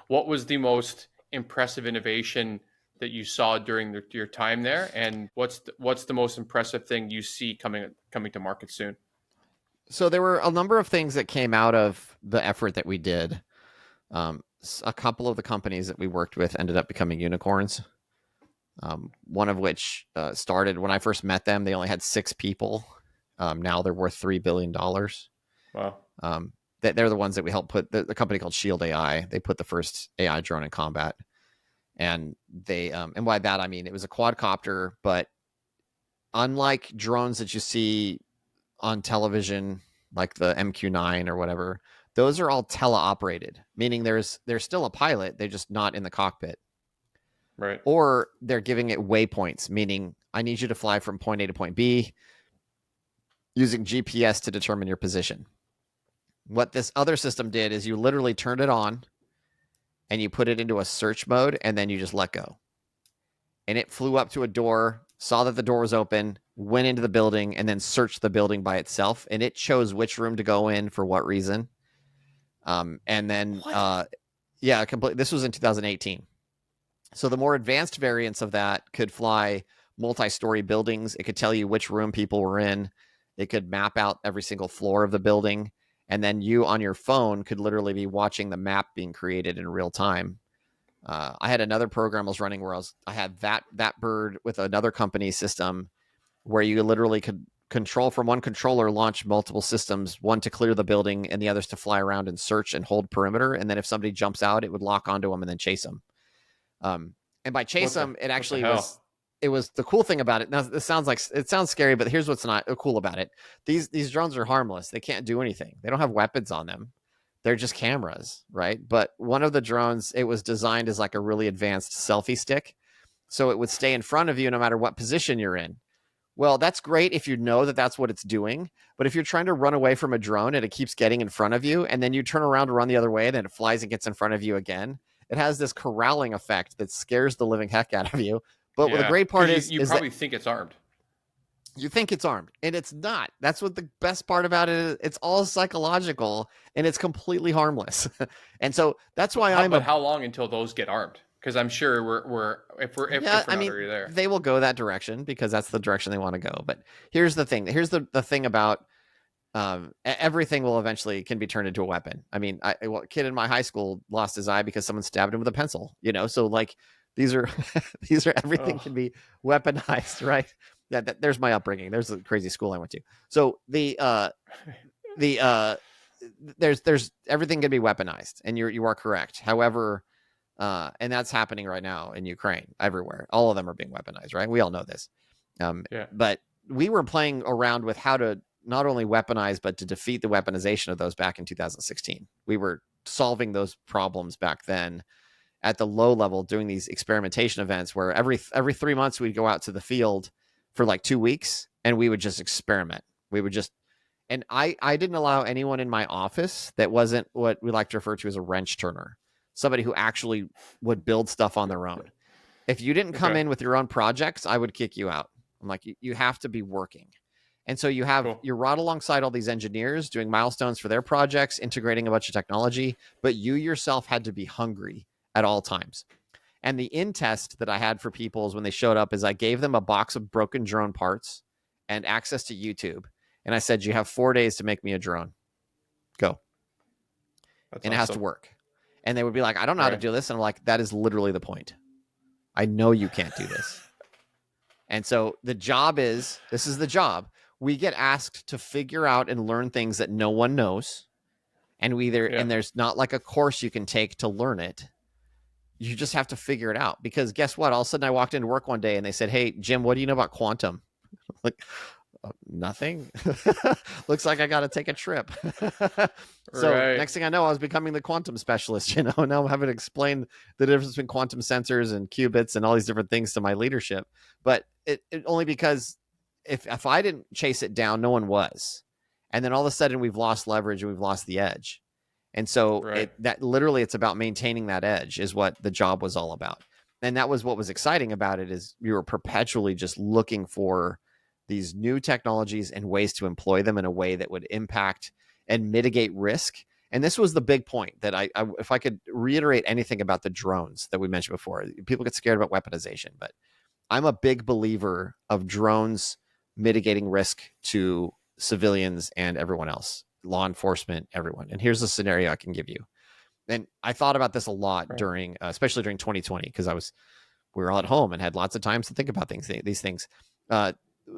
What was the most impressive innovation that you saw during your time there, and what's the most impressive thing you see coming to market soon? So there were a number of things that came out of the effort that we did. A couple of the companies that we worked with ended up becoming unicorns. One of which started when I first met them. They only had 6 people. Now they're worth $3 billion. Wow. They're the ones that we helped put the company called Shield AI. They put the first AI drone in combat. And they, and by that, I mean, it was a quadcopter, but unlike drones that you see on television, like the MQ-9 or whatever, those are all teleoperated, meaning there's still a pilot, they're just not in the cockpit. Right. Or they're giving it waypoints, meaning I need you to fly from point A to point B using GPS to determine your position. What this other system did is you literally turned it on and you put it into a search mode, and then you just let go. And it flew up to a door, saw that the door was open, went into the building, and then searched the building by itself. And it chose which room to go in for what reason. And then, yeah, this was in 2018. So the more advanced variants of that could fly multi-story buildings. It could tell you which room people were in. It could map out every single floor of the building. And then you on your phone could literally be watching the map being created in real time. I had another program I was running where I had that bird with another company system where you literally could control from one controller, launch multiple systems, one to clear the building and the others to fly around and search and hold perimeter. And then if somebody jumps out, it would lock onto them and then chase them. And by chase them, it actually was the cool thing about it. Now, it sounds scary, but here's what's not cool about it. These drones are harmless. They can't do anything. They don't have weapons on them. They're just cameras, right? But one of the drones, it was designed as like a really advanced selfie stick. So it would stay in front of you no matter what position you're in. Well, that's great if you know that that's what it's doing. But if you're trying to run away from a drone and it keeps getting in front of you, and then you turn around to run the other way, and then it flies and gets in front of you again, it has this corralling effect that scares the living heck out of you. But the great part is you probably think it's armed. You think it's armed, and it's not. That's what the best part about it is. It's all psychological, and it's completely harmless. And so that's why But how long until those get armed? Because I'm sure if we're not already there, they will go that direction because that's the direction they want to go. But here's the thing. Here's the thing about everything will eventually can be turned into a weapon. I mean, a kid in my high school lost his eye because someone stabbed him with a pencil. So like these are everything can be weaponized, right? Yeah, there's my upbringing. There's a crazy school I went to. So there's everything can be weaponized, and you are correct. However, and that's happening right now in Ukraine, everywhere. All of them are being weaponized, right? We all know this. But we were playing around with how to not only weaponize, but to defeat the weaponization of those back in 2016. We were solving those problems back then at the low level, doing these experimentation events where every 3 months we'd go out to the field for like 2 weeks and we would just experiment. And I didn't allow anyone in my office that wasn't what we like to refer to as a wrench turner, somebody who actually would build stuff on their own. If you didn't come in with your own projects, I would kick you out. I'm like, you have to be working. And so you're right alongside all these engineers doing milestones for their projects, integrating a bunch of technology, but you yourself had to be hungry at all times. And the in test that I had for people is when they showed up is I gave them a box of broken drone parts and access to YouTube. And I said, you have 4 days to make me a drone. Go. That's and awesome. It has to work. And they would be like, I don't know how to do this. And I'm like, that is literally the point. I know you can't do this. And so this is the job. We get asked to figure out and learn things that no one knows. And and there's not like a course you can take to learn it. You just have to figure it out, because guess what? All of a sudden I walked into work one day and they said, hey, Jim, what do you know about quantum? Like, nothing. Looks like I got to take a trip. So next thing I know, I was becoming the quantum specialist. Now I'm having to explain the difference between quantum sensors and qubits and all these different things to my leadership. But it only because if I didn't chase it down, no one was. And then all of a sudden we've lost leverage and we've lost the edge. And so it's about maintaining that edge is what the job was all about. And that was what was exciting about it, is we were perpetually just looking for these new technologies and ways to employ them in a way that would impact and mitigate risk And this was the big point that I if I could reiterate anything about the drones that we mentioned before, people get scared about weaponization, but I'm a big believer of drones mitigating risk to civilians and everyone else, law enforcement, everyone. And here's a scenario I can give you. And I thought about this a lot during, especially during 2020, because we were all at home and had lots of times to think about these things.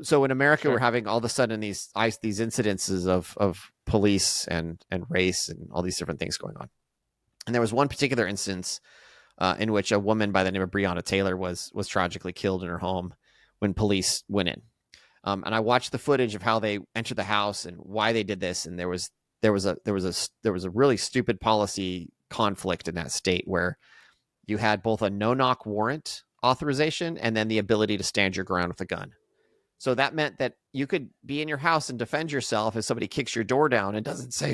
So in America, we're having all of a sudden these incidences of police and race and all these different things going on. And there was one particular instance in which a woman by the name of Breonna Taylor was tragically killed in her home when police went in. And I watched the footage of how they entered the house and why they did this. And there was a really stupid policy conflict in that state where you had both a no-knock warrant authorization and then the ability to stand your ground with a gun. So that meant that you could be in your house and defend yourself if somebody kicks your door down and doesn't say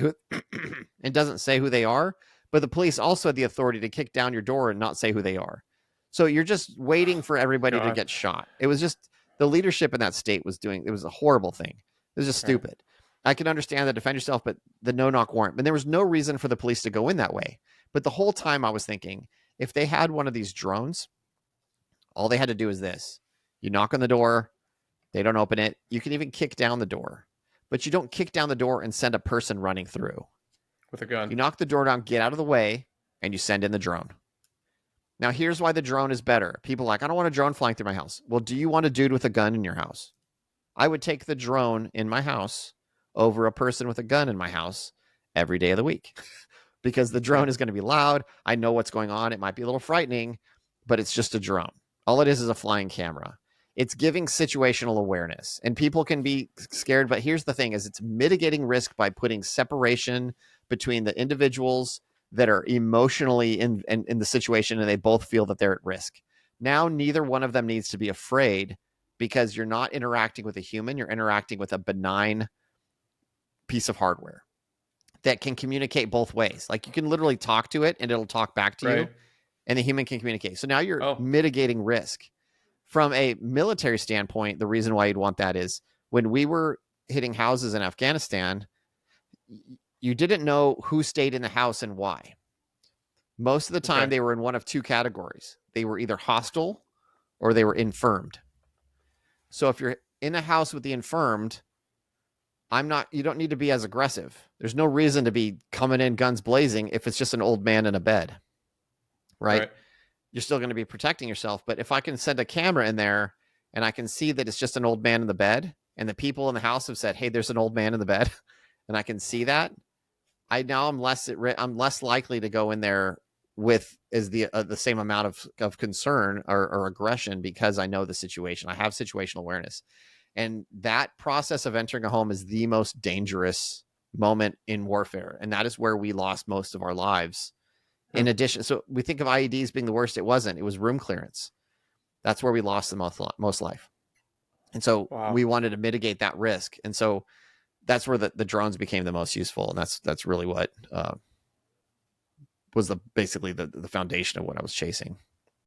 who they are. But the police also had the authority to kick down your door and not say who they are. So you're just waiting for everybody to get shot. It was just the leadership in that state it was a horrible thing. It was just stupid. I can understand that defend yourself, but the no-knock warrant. And there was no reason for the police to go in that way. But the whole time I was thinking, if they had one of these drones, all they had to do is this. You knock on the door. They don't open it. You can even kick down the door. But you don't kick down the door and send a person running through. With a gun. You knock the door down, get out of the way, and you send in the drone. Now, here's why the drone is better. People are like, I don't want a drone flying through my house. Well, do you want a dude with a gun in your house? I would take the drone in my house over a person with a gun in my house every day of the week because the drone is going to be loud. I know what's going on. It might be a little frightening, but it's just a drone. All it is a flying camera. It's giving situational awareness, and people can be scared. But here's the thing is it's mitigating risk by putting separation between the individuals that are emotionally in the situation and they both feel that they're at risk. Now, neither one of them needs to be afraid because you're not interacting with a human. You're interacting with a benign piece of hardware that can communicate both ways. Like you can literally talk to it and it'll talk back to you and the human can communicate. So now you're mitigating risk. From a military standpoint, the reason why you'd want that is when we were hitting houses in Afghanistan, you didn't know who stayed in the house and why. Most of the time, they were in one of two categories. They were either hostile or they were infirmed. So if you're in a house with the infirmed, you don't need to be as aggressive. There's no reason to be coming in guns blazing if it's just an old man in a bed, right? You're still going to be protecting yourself. But if I can send a camera in there and I can see that it's just an old man in the bed and the people in the house have said, hey, there's an old man in the bed, and I can see that, I'm less likely to go in there with the same amount of concern or aggression because I know the situation. I have situational awareness. And that process of entering a home is the most dangerous moment in warfare. And that is where we lost most of our lives. In addition, so we think of IEDs being the worst. It wasn't. It was room clearance. That's where we lost the most life. And so we wanted to mitigate that risk. And so that's where the drones became the most useful. And that's really what was basically the foundation of what I was chasing.